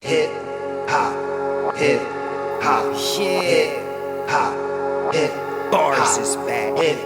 hip hop, hip hop, hip hop, hip Bars is back. hip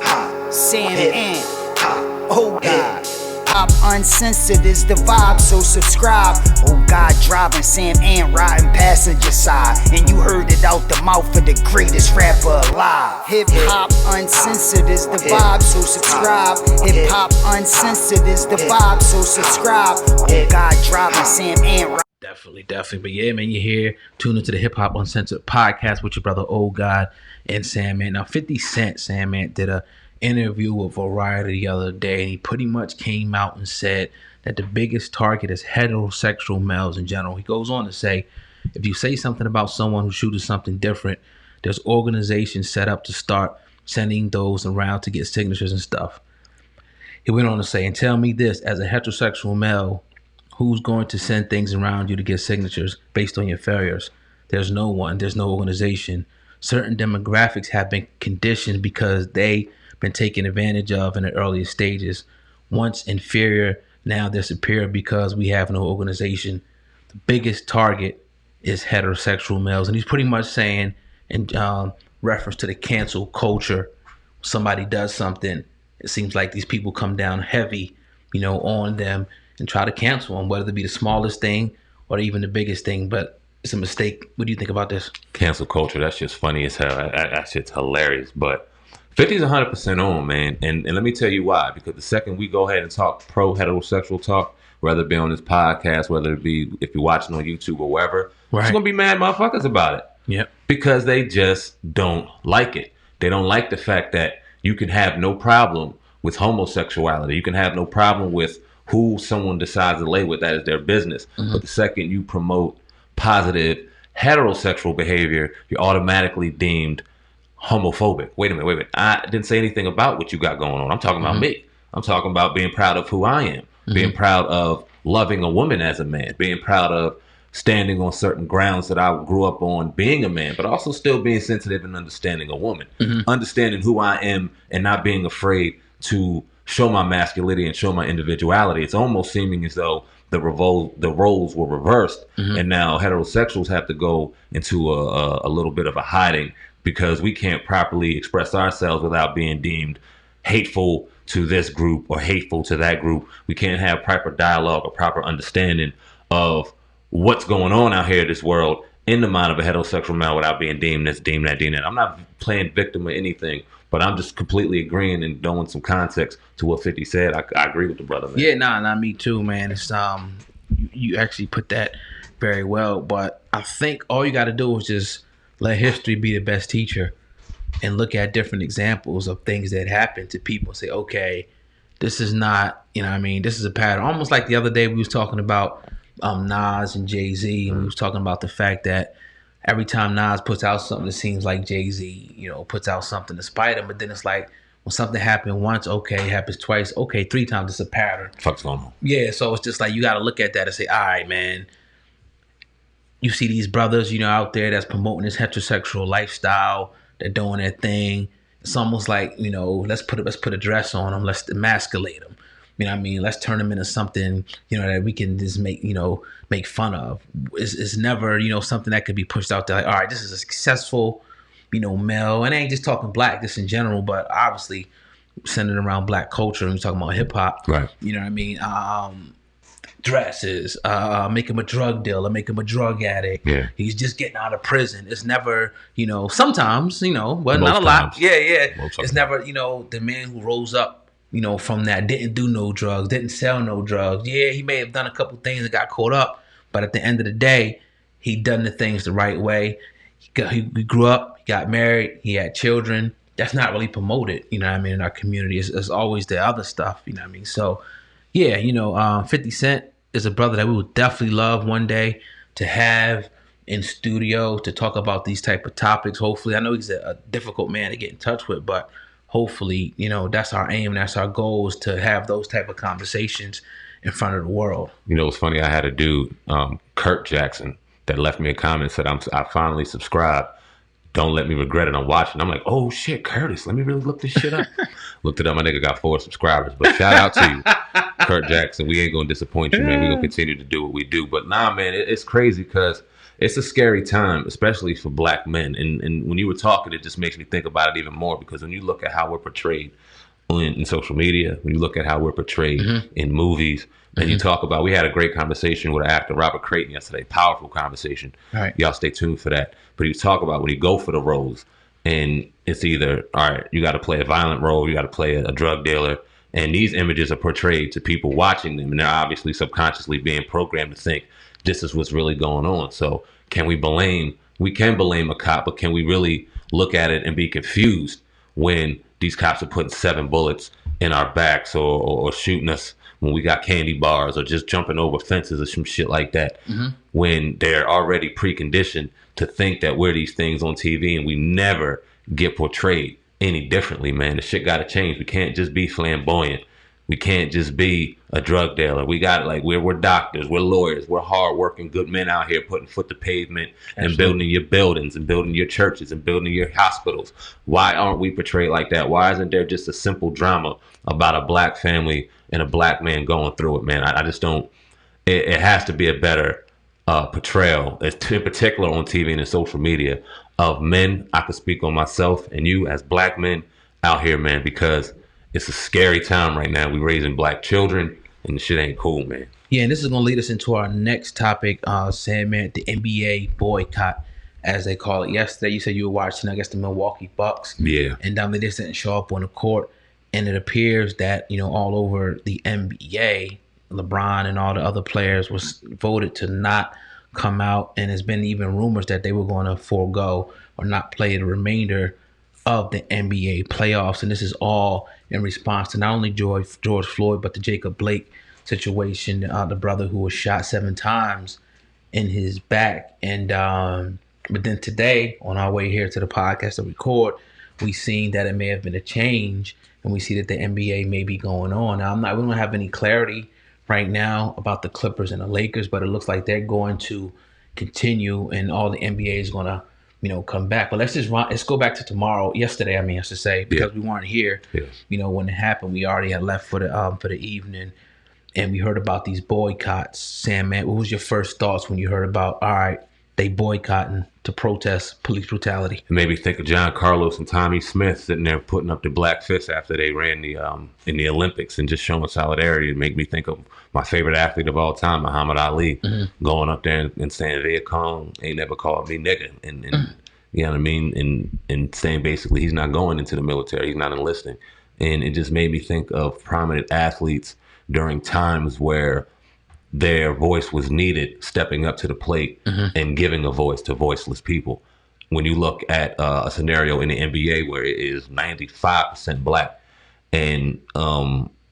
hop, Sam hip Ant. hop, Oh God. Pop uncensored is the vibe, so subscribe. Oh God, driving Sam Ant riding passenger side. And you heard it out the mouth of the greatest rapper alive. Hip hop uncensored is the vibe, so subscribe. Hip hop uncensored is the vibe, so subscribe. Oh God, driving Sam Ant. Definitely. But yeah, man, you're here. Tune into the Hip Hop Uncensored podcast with your brother Old God and Sam Ant. Now, 50 Cent, Sam Ant, did a interview with Variety the other day, and he pretty much came out and said that the biggest target is heterosexual males in general. He goes on to say, if you say something about someone who shoots something different, there's organizations set up to start sending those around to get signatures and stuff. He went on to say, and tell me this, as a heterosexual male, who's going to send things around you to get signatures based on your failures? There's no one. There's no organization. Certain demographics have been conditioned because they've been taken advantage of in the earliest stages. Once inferior, now they're superior because we have no organization. The biggest target is heterosexual males. And he's pretty much saying, in reference to the cancel culture, somebody does something, it seems like these people come down heavy, on them and try to cancel them, whether it be the smallest thing or even the biggest thing. But it's a mistake. What do you think about this? Cancel culture, that's just funny as hell. That shit's hilarious. But 50's 100% on, man. And let me tell you why. Because the second we go ahead and talk pro-heterosexual talk, whether it be on this podcast, whether it be if you're watching on YouTube or wherever, there's going to be mad motherfuckers about it. Yep. Because they just don't like it. They don't like the fact that you can have no problem with homosexuality. You can have no problem with who someone decides to lay with. That is their business. Mm-hmm. But the second you promote positive heterosexual behavior, you're automatically deemed homophobic. Wait a minute. I didn't say anything about what you got going on. I'm talking about me. I'm talking about being proud of who I am, being proud of loving a woman as a man, being proud of standing on certain grounds that I grew up on being a man, but also still being sensitive and understanding a woman, understanding who I am and not being afraid to show my masculinity and show my individuality. It's almost seeming as though the roles were reversed, and now heterosexuals have to go into a little bit of a hiding because we can't properly express ourselves without being deemed hateful to this group or hateful to that group. We can't have proper dialogue or proper understanding of what's going on out here in this world in the mind of a heterosexual male without being deemed this, deemed that, deemed that. I'm not playing victim or anything, but I'm just completely agreeing and throwing some context to what 50 said. I agree with the brother, man. Yeah, me too, man. It's you actually put that very well, but I think all you got to do is just let history be the best teacher and look at different examples of things that happen to people and say, okay, this is not, this is a pattern. Almost like the other day we was talking about Nas and Jay-Z, and we was talking about the fact that every time Nas puts out something, it seems like Jay-Z, puts out something to spite him. But then it's like when something happened once, okay, happens twice, okay, 3 times, it's a pattern. Fuck's going on? Yeah, so it's just like you got to look at that and say, all right, man, you see these brothers, out there that's promoting this heterosexual lifestyle, they're doing their thing. It's almost like, let's put a dress on them, let's emasculate them. Let's turn them into something, that we can just make fun of. It's never, something that could be pushed out there. Like, all right, this is a successful, male. And I ain't just talking black, just in general, but obviously centered around black culture. And we're talking about hip hop. Right. Dresses, make him a drug dealer, make him a drug addict. Yeah. He's just getting out of prison. It's never, sometimes, but most not a lot. times. Yeah. Most It's never, the man who rose up, from that, didn't do no drugs, didn't sell no drugs. Yeah, he may have done a couple things and got caught up, but at the end of the day, he done the things the right way. He grew up, he got married, he had children. That's not really promoted, in our community. It's always the other stuff, So, yeah, 50 Cent is a brother that we would definitely love one day to have in studio to talk about these type of topics. Hopefully, I know he's a difficult man to get in touch with, but hopefully, that's our aim. That's our goal, is to have those type of conversations in front of the world. It's funny. I had a dude, Kurt Jackson, that left me a comment, said, I finally subscribed. Don't let me regret it. I'm watching. I'm like, oh shit, Curtis, let me really look this shit up. Looked it up. My nigga got 4 subscribers. But shout out to you, Kurt Jackson. We ain't gonna disappoint you, man. We gonna continue to do what we do. But nah, man, it's crazy because it's a scary time, especially for black men. And when you were talking, it just makes me think about it even more, because when you look at how we're portrayed in social media, when you look at how we're portrayed in movies, and you talk about, we had a great conversation with actor Robert Creighton yesterday, powerful conversation. Right. Y'all stay tuned for that. But you talk about when you go for the roles, and it's either, all right, you got to play a violent role, you got to play a drug dealer, and these images are portrayed to people watching them, and they're obviously subconsciously being programmed to think this is what's really going on. So can we can blame a cop, but can we really look at it and be confused when these cops are putting 7 bullets in our backs, or shooting us when we got candy bars, or just jumping over fences or some shit like that, when they're already preconditioned to think that we're these things on TV, and we never get portrayed any differently, man. The shit got to change. We can't just be flamboyant. We can't just be a drug dealer. We got, like, we're doctors, we're lawyers, we're hardworking good men out here putting foot to pavement and building your buildings and building your churches and building your hospitals. Why aren't we portrayed like that? Why isn't there just a simple drama about a black family and a black man going through it, man? I just don't. It has to be a better portrayal, in particular on TV and in social media, of men. I could speak on myself and you as black men out here, man, because it's a scary time right now. We're raising black children, and the shit ain't cool, man. Yeah, and this is going to lead us into our next topic, Sandman, the NBA boycott, as they call it. Yesterday, you said you were watching, I guess, the Milwaukee Bucks. Yeah. And they just didn't show up on the court. And it appears that, all over the NBA, LeBron and all the other players was voted to not come out. And there's been even rumors that they were going to forego or not play the remainder of the NBA playoffs. And this is all in response to not only George Floyd, but the Jacob Blake situation, the brother who was shot 7 times in his back. And but then today, on our way here to the podcast to record, we seen that it may have been a change, and we see that the NBA may be going on. Now, we don't have any clarity right now about the Clippers and the Lakers, but it looks like they're going to continue, and all the NBA is going to come back. But let's go back to yesterday, I should say, because we weren't here, when it happened. We already had left for the evening, and we heard about these boycotts. Sam, man, what was your first thoughts when you heard about, all right, they boycotting to protest police brutality? It made me think of John Carlos and Tommy Smith sitting there putting up the black fist after they ran in the Olympics and just showing solidarity. It made me think of my favorite athlete of all time, Muhammad Ali, going up there and saying, Viet Cong ain't never called me nigga. And you know what I mean? And saying basically he's not going into the military, he's not enlisting. And it just made me think of prominent athletes during times where their voice was needed, stepping up to the plate and giving a voice to voiceless people. When you look at a scenario in the NBA where it is 95% black, and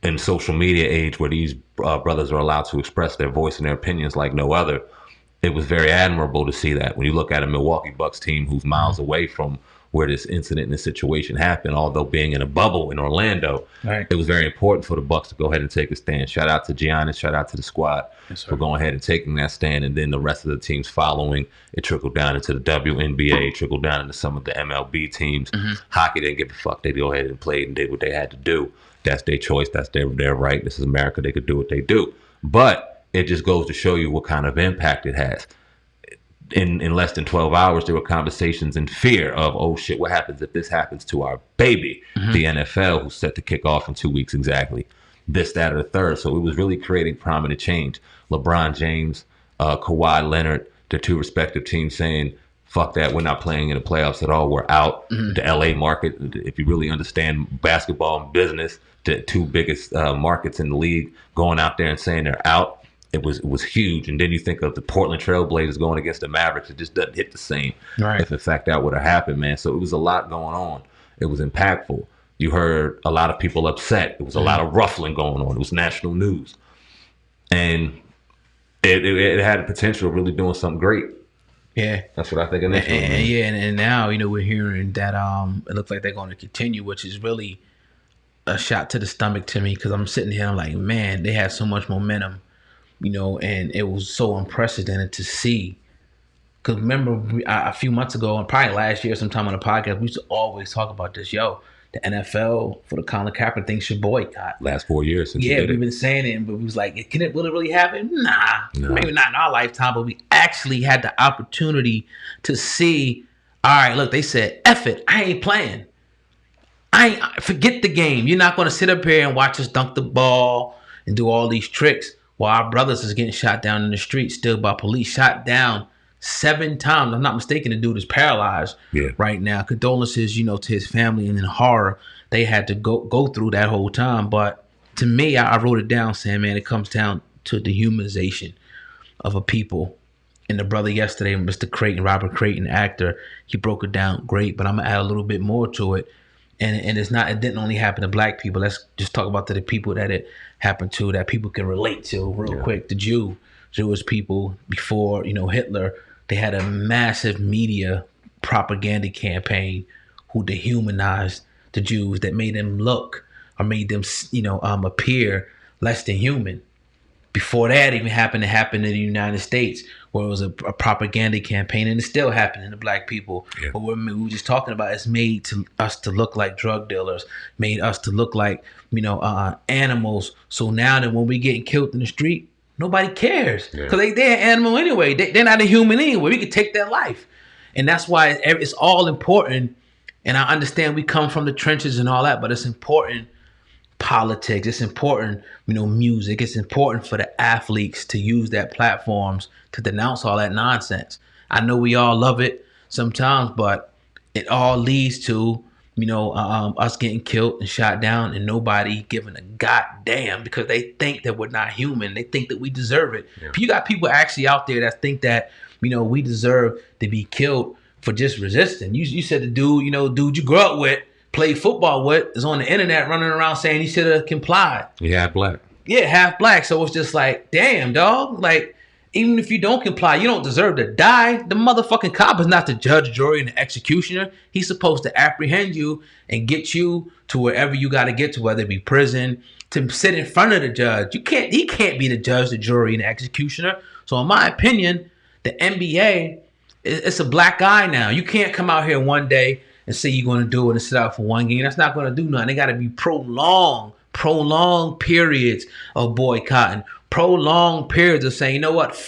in social media age where these brothers are allowed to express their voice and their opinions like no other, it was very admirable to see that. When you look at a Milwaukee Bucks team who's miles away from where this incident and this situation happened, although being in a bubble in Orlando, right, it was very important for the Bucks to go ahead and take a stand. Shout out to Giannis, shout out to the squad for going ahead and taking that stand, and then the rest of the teams following. It trickled down into the WNBA, trickled down into some of the MLB teams. Hockey didn't give a fuck. They go ahead and played and did what they had to do. That's their choice. That's their right. This is America. They could do what they do. But it just goes to show you what kind of impact it has. In less than 12 hours, there were conversations in fear of, oh shit, what happens if this happens to our baby? The NFL, who's set to kick off in 2 weeks exactly. This, that, or the third. So it was really creating prominent change. LeBron James, Kawhi Leonard, their 2 respective teams saying, fuck that, we're not playing in the playoffs at all. We're out. The LA market, if you really understand basketball and business, the 2 biggest markets in the league, going out there and saying they're out. It was huge. And then you think of the Portland Trail Blazers going against the Mavericks. It just doesn't hit the same. Right. If in fact that would have happened, man. So it was a lot going on. It was impactful. You heard a lot of people upset. It was a lot of ruffling going on. It was national news. And it had the potential of really doing something great. Yeah. That's what I think initially. And now, we're hearing that it looks like they're going to continue, which is really a shot to the stomach to me, because I'm sitting here, I'm like, man, they had so much momentum. And it was so unprecedented to see Because remember, a few months ago, and probably last year sometime on the podcast, we used to always talk about this. Yo, the NFL, for the Colin Kaepernick thing, should boycott. Last 4 years since Yeah, he did we've it. been saying it, but we was like, can it really happen? Nah, No. maybe not in our lifetime, but we actually had the opportunity to see, all right, look, they said, F it, I ain't playing. Forget the game. You're not going to sit up here and watch us dunk the ball and do all these tricks while our brothers is getting shot down in the street still by police, shot down 7 times. I'm not mistaken, the dude is paralyzed right now. Condolences, to his family, and in horror they had to go through that whole time. But to me, I wrote it down saying, man, it comes down to the humanization of a people. And the brother yesterday, Mr. Creighton, Robert Creighton, actor, he broke it down great, but I'm gonna add a little bit more to it. And it didn't only happen to black people. Let's just talk about the people that it happened to, that people can relate to real quick. The Jewish people before, Hitler, they had a massive media propaganda campaign who dehumanized the Jews, that made them look or made them, appear less than human. Before that even happened, it happened in the United States, where it was a propaganda campaign, and it's still happening to black people. Yeah. But what we were just talking about, it's made us to look like drug dealers, made us to look like, animals. So now that when we getting killed in the street, nobody cares, because they're an animal anyway. They're not a human anyway. We could take their life. And that's why it's all important. And I understand we come from the trenches and all that, but it's important. Politics, it's important, music, it's important for the athletes to use that platforms to denounce all that nonsense. I know we all love it sometimes, but it all leads to, us getting killed and shot down and nobody giving a goddamn, because they think that we're not human. They think that we deserve it. Yeah. You got people actually out there that think that, we deserve to be killed for just resisting. You said the dude you grew up with, played football with, is on the internet running around saying he should have complied. Yeah, half black. Yeah, half black. So it's just like, damn, dog. Like, even if you don't comply, you don't deserve to die. The motherfucking cop is not the judge, jury, and the executioner. He's supposed to apprehend you and get you to wherever you got to get to, whether it be prison, to sit in front of the judge. He can't be the judge, the jury, and the executioner. So in my opinion, the NBA, it's a black eye now. You can't come out here one day and say you're going to do it and sit out for one game. That's not going to do nothing. They got to be prolonged periods of boycotting, prolonged periods of saying, you know what,